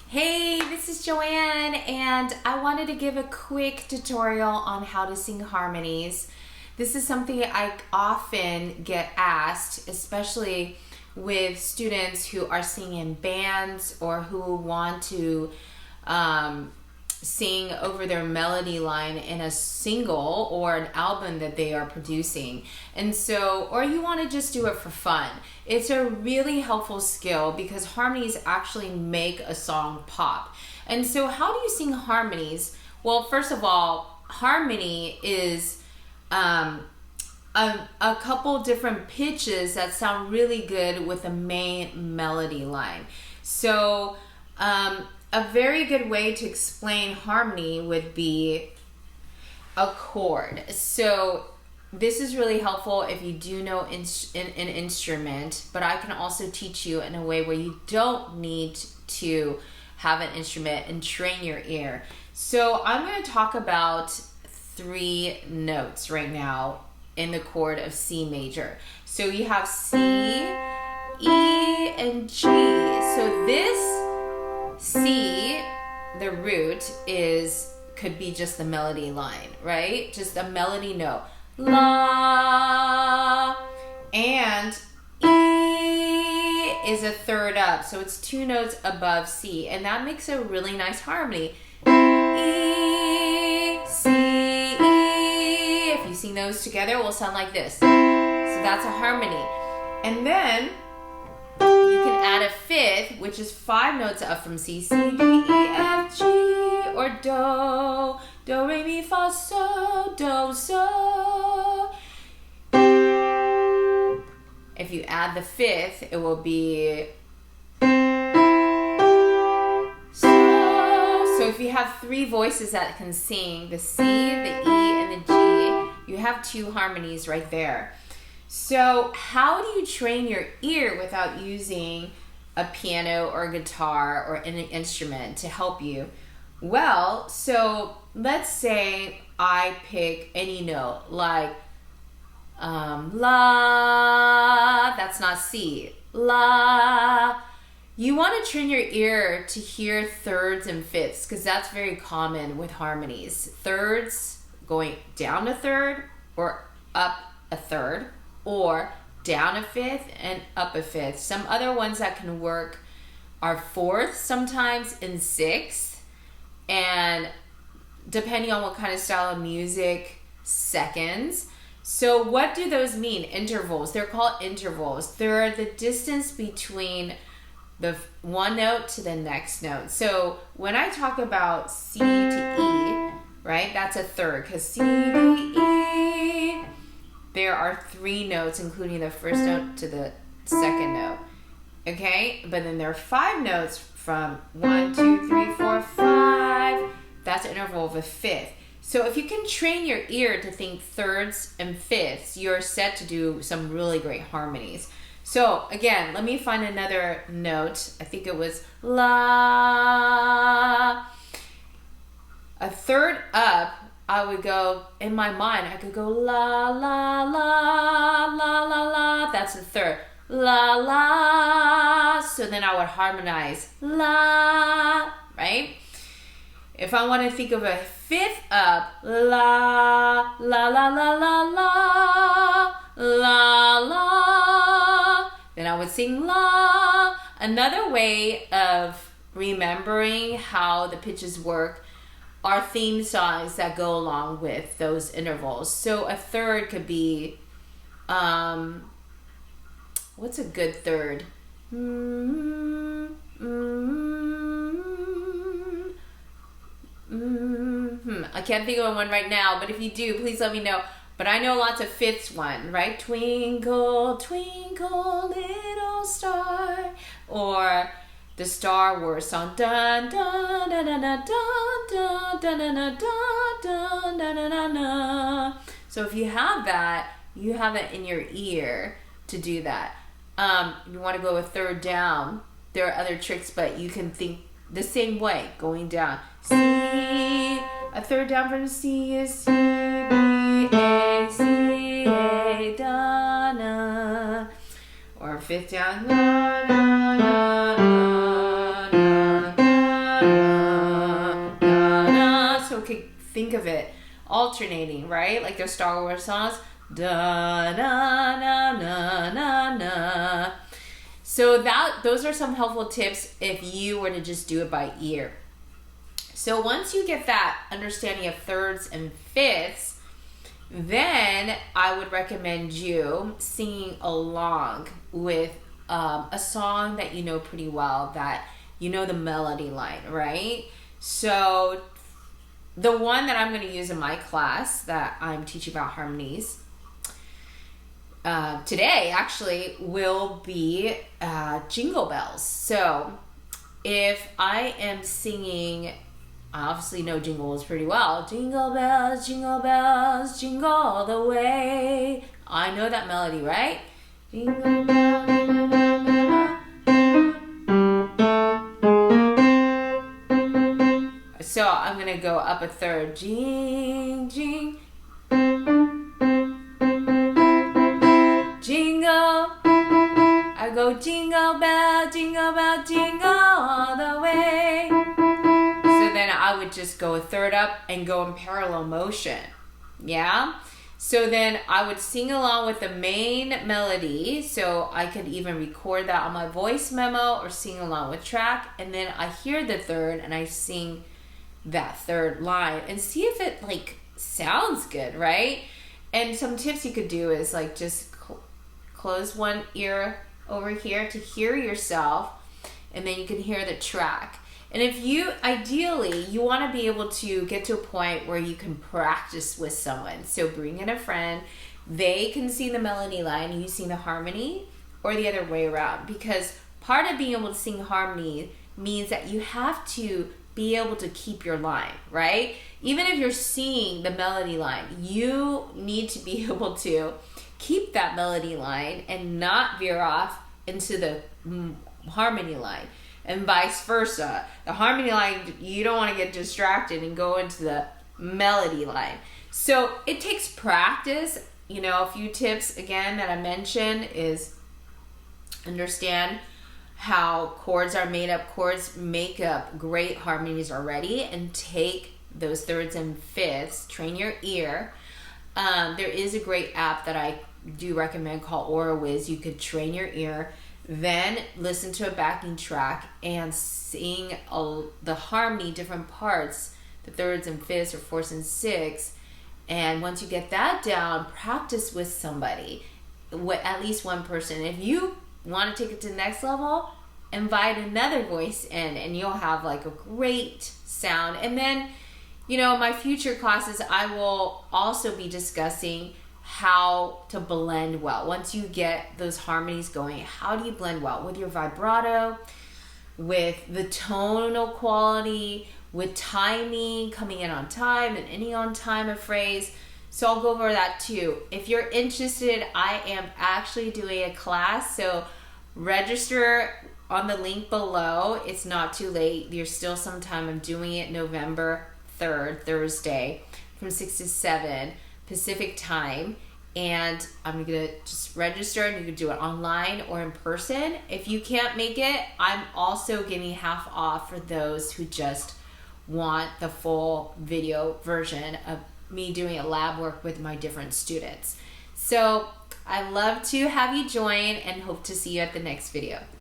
Hey, this is Joanne, and I wanted to give a quick tutorial on how to sing harmonies. This is something I often get asked, especially with students who are singing in bands or who want to sing over their melody line in a single or an album that they are producing. And so, or you want to just do it for fun. It's a really helpful skill because harmonies actually make a song pop. And so how do you sing harmonies? Well, first of all, harmony is a couple different pitches that sound really good with the main melody line. So a very good way to explain harmony would be a chord. So this is really helpful if you do know an instrument, but I can also teach you in a way where you don't need to have an instrument and train your ear. So I'm going to talk about 3 notes right now in the chord of C major. So you have C, E, and G. So this C, the root, could be just the melody line, right? Just a melody note. La, and E is a third up, so it's 2 notes above C, and that makes a really nice harmony. E, C, E. If you sing those together, it will sound like this. So that's a harmony. And then you can add a 5th, which is 5 notes up from C, C, D, E, F, G, or Do, Re, Mi, Fa, So, Do, So. If you add the 5th, it will be So. So if you have 3 voices that can sing, the C, the E, and the G, you have 2 harmonies right there. So how do you train your ear without using a piano or a guitar or an instrument to help you? Well, so let's say I pick any note like La, that's not C, La. You want to train your ear to hear thirds and fifths because that's very common with harmonies. Thirds going down a third or up a third, or down a 5th and up a 5th. Some other ones that can work are 4ths sometimes and 6ths, and depending on what kind of style of music, 2nds. So what do those mean? Intervals. They're called intervals. They're the distance between the one note to the next note. So when I talk about C to E, right, that's a third because C, D, E, there are 3 notes, including the first note to the second note. Okay? But then there are 5 notes from 1, 2, 3, 4, 5. That's an interval of a 5th. So if you can train your ear to think thirds and 5ths, you're set to do some really great harmonies. So again, let me find another note. I think it was La. A third up, I would go, in my mind, I could go la, la, la, la, la, la. That's the third. La, la. So then I would harmonize la, right? If I want to think of a 5th up, la, la, la, la, la, la, la, la. Then I would sing la. Another way of remembering how the pitches work are theme songs that go along with those intervals. So a third could be, what's a good third? I can't think of one right now, but if you do, please let me know. But I know lots of 5ths one, right? Twinkle, twinkle, little star. Or the Star Wars song, dun dun dun dun dun dun dun dun dun dun dun dun dun. So if you have that, you have it in your ear to do that. You want to go a third down. There are other tricks, but you can think the same way, going down. C, a third down from C is C, B, A, C, A, da, na. Or 5th down, na, na, na, na, na, could think of it alternating, right? Like those Star Wars songs. Da na na na na na. So those are some helpful tips if you were to just do it by ear. So once you get that understanding of thirds and fifths, then I would recommend you singing along with a song that you know pretty well, that you know the melody line, right? So the one that I'm going to use in my class that I'm teaching about harmonies today actually will be Jingle Bells. So if I am singing, I obviously know Jingle Bells pretty well. Jingle bells, jingle all the way. I know that melody, right? Jingle bells, jingle bells. So I'm going to go up a third. Jing, jing. Jingle. I go jingle bell, jingle all the way. So then I would just go a third up and go in parallel motion. Yeah? So then I would sing along with the main melody. So I could even record that on my voice memo or sing along with track. And then I hear the third and I sing that third line and see if it like sounds good, right? And some tips you could do is like just close one ear over here to hear yourself, and then you can hear the track. And if you, ideally, you want to be able to get to a point where you can practice with someone. So bring in a friend, they can sing the melody line and you sing the harmony, or the other way around. Because part of being able to sing harmony means that you have to be able to keep your line, right? Even if you're singing the melody line, you need to be able to keep that melody line and not veer off into the harmony line, and vice versa. The harmony line, you don't want to get distracted and go into the melody line. So it takes practice. You know, a few tips again that I mentioned is understand how chords are made up. Chords make up great harmonies already, and take those thirds and fifths, train your ear. There is a great app that I do recommend called Aura Wiz. You could train your ear, then listen to a backing track and sing the harmony, different parts, the thirds and fifths or fourths and sixths. And once you get that down, practice with somebody, at least one person. If you want to take it to the next level, invite another voice in, and you'll have like a great sound. And then, you know, in my future classes, I will also be discussing how to blend well. Once you get those harmonies going, how do you blend well with your vibrato, with the tonal quality, with timing, coming in on time and ending on time of phrase. So I'll go over that too. If you're interested, I am actually doing a class, so register on the link below. It's not too late. There's still some time. I'm doing it November 3rd, Thursday, from 6 to 7 Pacific time. And I'm gonna just register, and you can do it online or in person. If you can't make it, I'm also giving half off for those who just want the full video version of me doing a lab work with my different students. So I love to have you join and hope to see you at the next video.